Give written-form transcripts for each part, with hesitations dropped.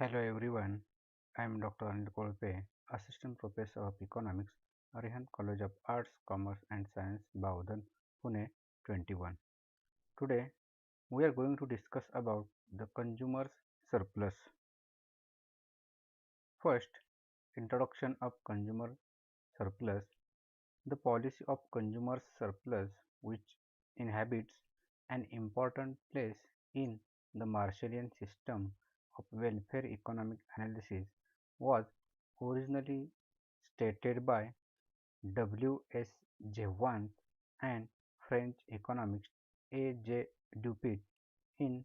Hello everyone, I am Dr. Anil Kolpe, Assistant Professor of Economics, Arihant College of Arts, Commerce and Science, Baudan, Pune 21. Today we are going to discuss about the consumer's surplus. First, introduction of consumer surplus. The policy of consumer surplus, which inhabits an important place in the Marshallian system of welfare economic analysis, was originally stated by W. S. Jevons and French economist A. J. Dupuit in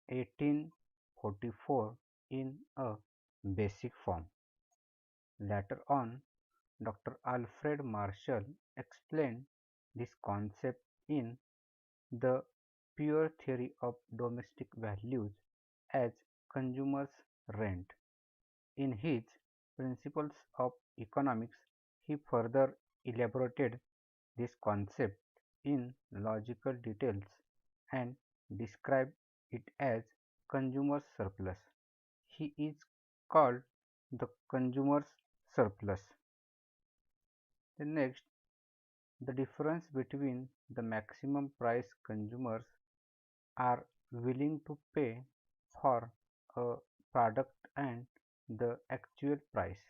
1844 in a basic form. Later on, Dr. Alfred Marshall explained this concept in the Pure Theory of Domestic Values as consumers' rent. In his Principles of Economics, he further elaborated this concept in logical details and described it as consumer surplus. He is called the consumer's surplus. The next, the difference between the maximum price consumers are willing to pay for a product and the actual price.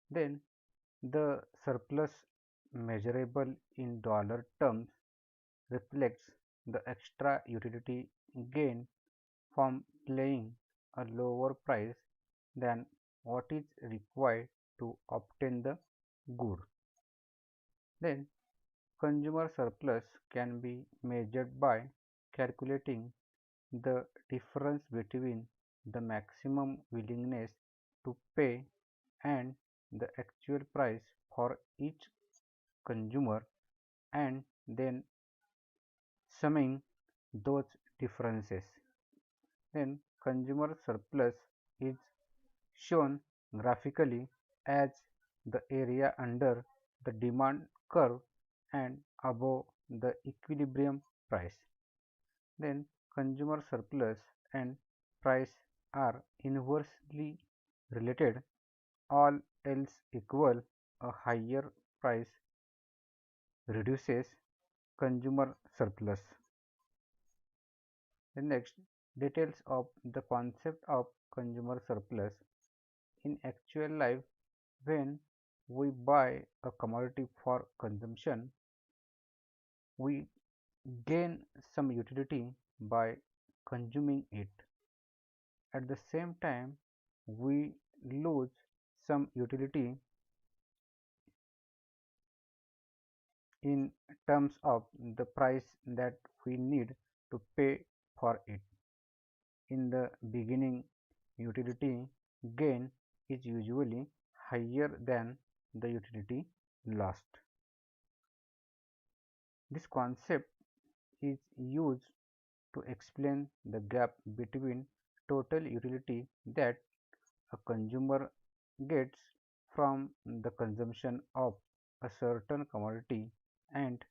Then the surplus measurable in dollar terms reflects the extra utility gain from paying a lower price than what is required to obtain the good. Then consumer surplus can be measured by calculating the difference between the maximum willingness to pay and the actual price for each consumer and then summing those differences. Then consumer surplus is shown graphically as the area under the demand curve and above the equilibrium price. Then consumer surplus and price are inversely related. All else equal, a higher price reduces consumer surplus. The next, details of the concept of consumer surplus. In actual life, when we buy a commodity for consumption, we gain some utility by consuming it. At the same time, we lose some utility in terms of the price that we need to pay for it. In the beginning, utility gain is usually higher than the utility lost. This concept is used to explain the gap between total utility that a consumer gets from the consumption of a certain commodity and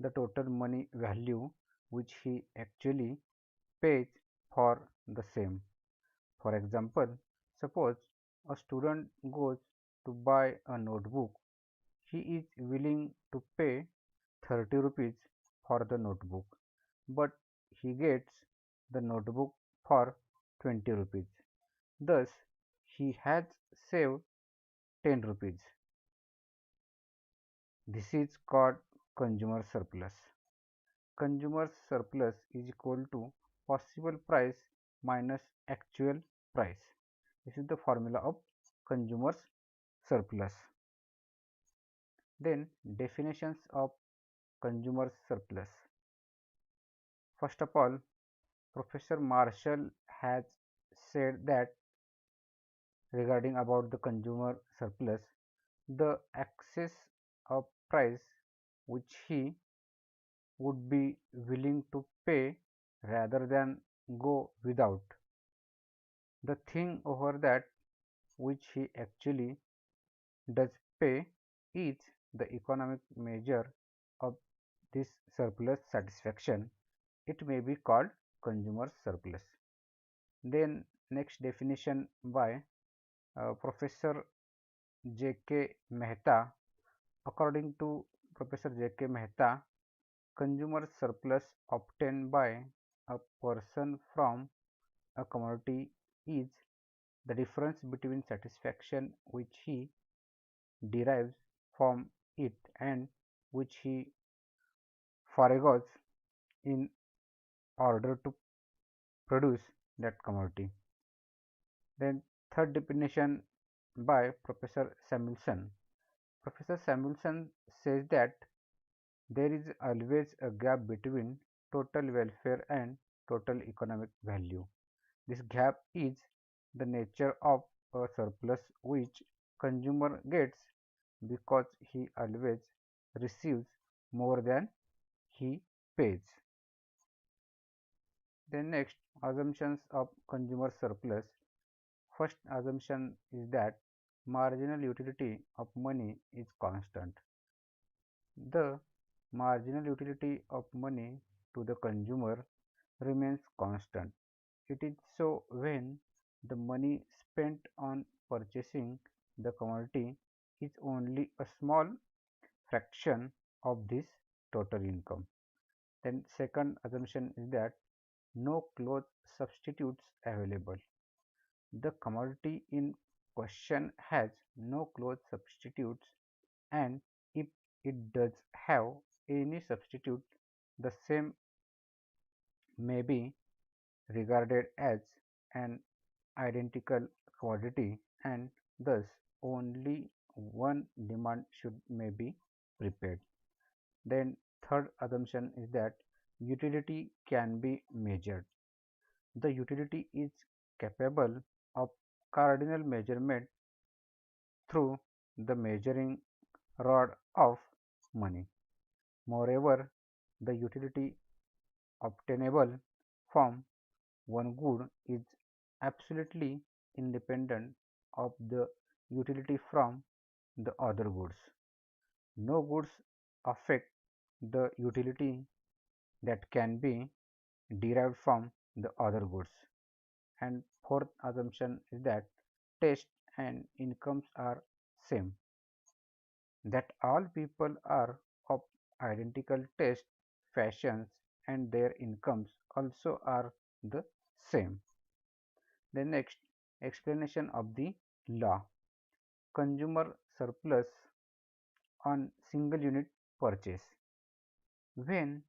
the total money value which he actually pays for the same. For example, suppose a student goes to buy a notebook. He is willing to pay 30 rupees for the notebook, but he gets the notebook for 20 rupees. Thus, he has saved 10 rupees. This is called consumer surplus. Consumer surplus is equal to possible price minus actual price. This is the formula of consumer surplus. Then definitions of consumer surplus. First of all, Professor Marshall has said that regarding about the consumer surplus, the excess of price which he would be willing to pay rather than go without. The thing over that which he actually does pay is the economic measure of this surplus satisfaction. It may be called consumer surplus. Then next definition by Professor J.K. Mehta. According to Professor J.K. Mehta, consumer surplus obtained by a person from a commodity is the difference between satisfaction which he derives from it and which he foregoes in order to produce that commodity. Then third definition by Professor Samuelson. Professor Samuelson says that there is always a gap between total welfare and total economic value. This gap is the nature of a surplus which consumer gets because he always receives more than he pays. Then next, assumptions of consumer surplus. First assumption is that marginal utility of money is constant. The marginal utility of money to the consumer remains constant. It is so when the money spent on purchasing the commodity is only a small fraction of this total income. Then second assumption is that no close substitutes available. The commodity in question has no close substitutes, and if it does have any substitute, the same may be regarded as an identical commodity, and thus only one demand should may be prepared. Then third assumption is that utility can be measured. The utility is capable of cardinal measurement through the measuring rod of money. Moreover, the utility obtainable from one good is absolutely independent of the utility from the other goods. No goods affect the utility that can be derived from the other goods. And fourth assumption is that taste and incomes are same, that all people are of identical taste, fashions, and their incomes also are the same. The next, explanation of the law. Consumer surplus on single unit purchase. When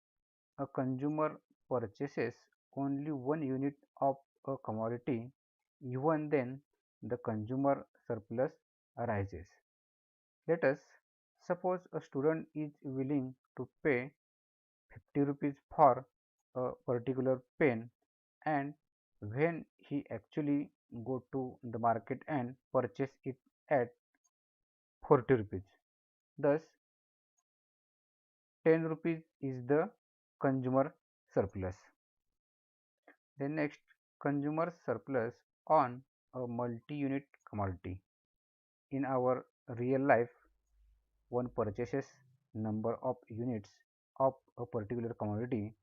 a consumer purchases only one unit of a commodity, even then the consumer surplus arises. Let us suppose a student is willing to pay 50 rupees for a particular pen, and when he actually go to the market and purchase it at 40 rupees. Thus 10 rupees is the consumer surplus. Then next, consumer surplus on a multi-unit commodity. In our real life, one purchases number of units of a particular commodity.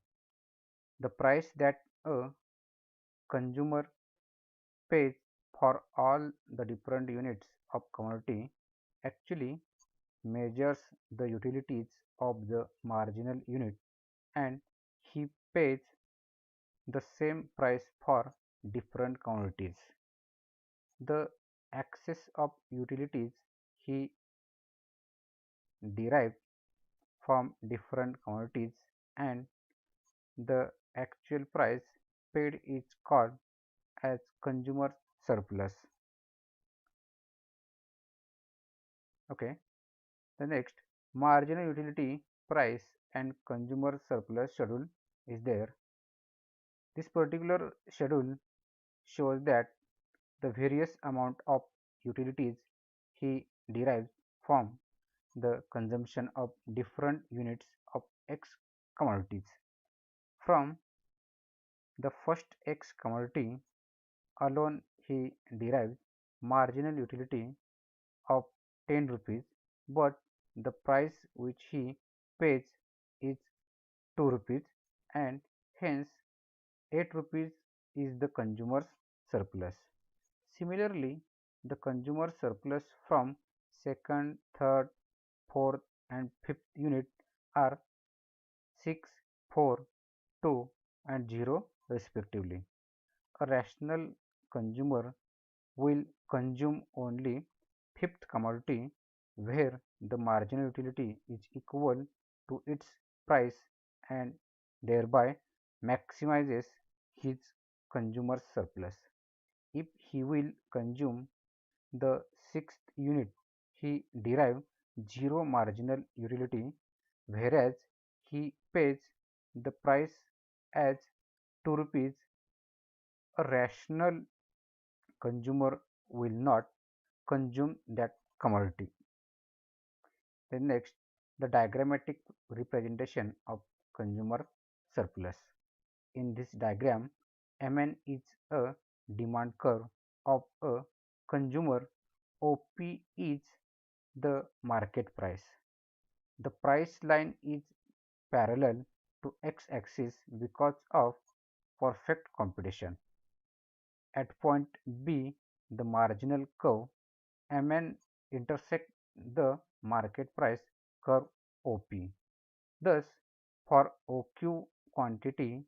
The price that a consumer pays for all the different units of commodity actually measures the utilities of the marginal unit, and he pays the same price for different commodities. The excess of utilities he derives from different commodities, and the actual price paid is called as consumer surplus. Okay. The next, marginal utility price and consumer surplus schedule is there. This particular schedule shows that the various amount of utilities he derives from the consumption of different units of X commodities. From the first X commodity alone he derives marginal utility of 10 rupees, but the price which he pays is 2 rupees, and hence 8 rupees is the consumer's surplus. Similarly, the consumer surplus from second, third, fourth and fifth unit are 6, 4, 2 and 0 respectively. A rational consumer will consume only fifth commodity where the marginal utility is equal to its price and thereby maximizes his consumer surplus. If he will consume the sixth unit, he derives zero marginal utility, whereas he pays the price as 2 rupees. A rational consumer will not consume that commodity. Then next, the diagrammatic representation of consumer surplus. In this diagram, Mn is a demand curve of a consumer. OP is the market price. The price line is parallel to x-axis because of perfect competition. At point B, the marginal curve Mn intersect the market price curve OP. Thus, for OQ quantity,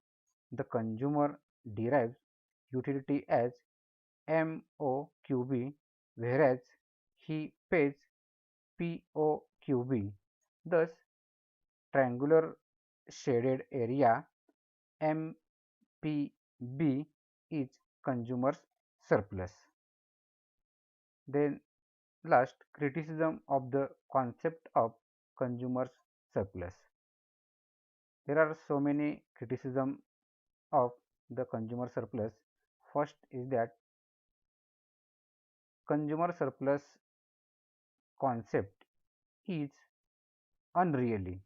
the consumer derives utility as MOQB, whereas he pays POQB. Thus, triangular shaded area MPB is consumer's surplus. Then last, criticism of the concept of consumer's surplus. There are so many criticism of the consumer surplus. First is that consumer surplus concept is unreally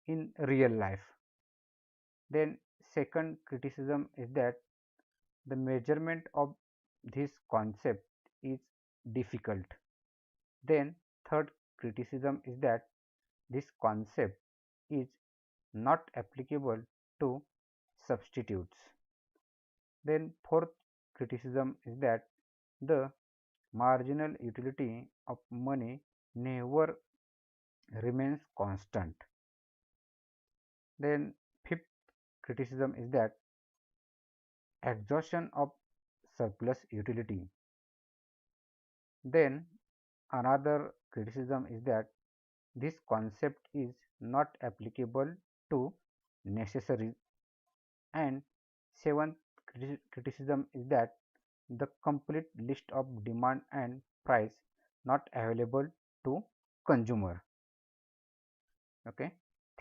in real life. Then second criticism is that the measurement of this concept is difficult. Then third criticism is that this concept is not applicable to substitutes. Then fourth criticism is that the marginal utility of money never remains constant. Then fifth criticism is that exhaustion of surplus utility. Then another criticism is that this concept is not applicable to necessaries. And seventh criticism is that the complete list of demand and price not available to consumer. Okay,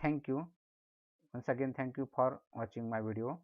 thank you once again. Thank you for watching my video.